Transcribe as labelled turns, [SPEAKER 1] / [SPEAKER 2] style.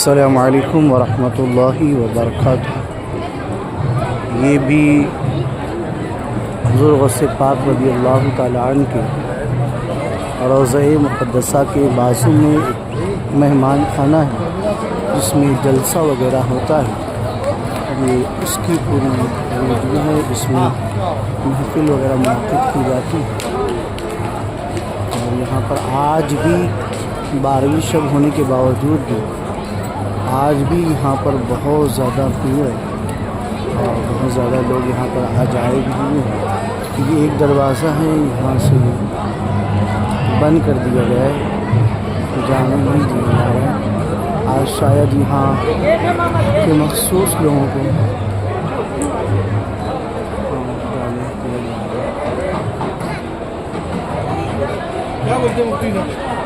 [SPEAKER 1] अस्सलामु अलैकुम वरहमतुल्लाहि वबरकातुहू। ये भी हुज़ूर गौसे पाक रज़ियल्लाहु ताला अन्हु के रोज़ा-ए मुक़द्दसा के बाज़ू में मेहमान खाना है जिसमें जलसा वगैरह होता है। ये उसकी पूरी वीडियो है, इसमें महफ़िल वगैरह मुनक़िद की जाती है। और यहाँ पर आज भी 12वीं शब होने के बावजूद भी आज भी यहाँ पर बहुत ज़्यादा भीड़ है और बहुत ज़्यादा लोग यहाँ पर आज आए भी हुए हैं। ये एक दरवाज़ा है, यहाँ से बंद कर दिया गया है, जाने नहीं दिया जा रहा है। आज शायद यहाँ के मखसूस लोगों को
[SPEAKER 2] क्या बोलते हैं मुफ्ती साहब?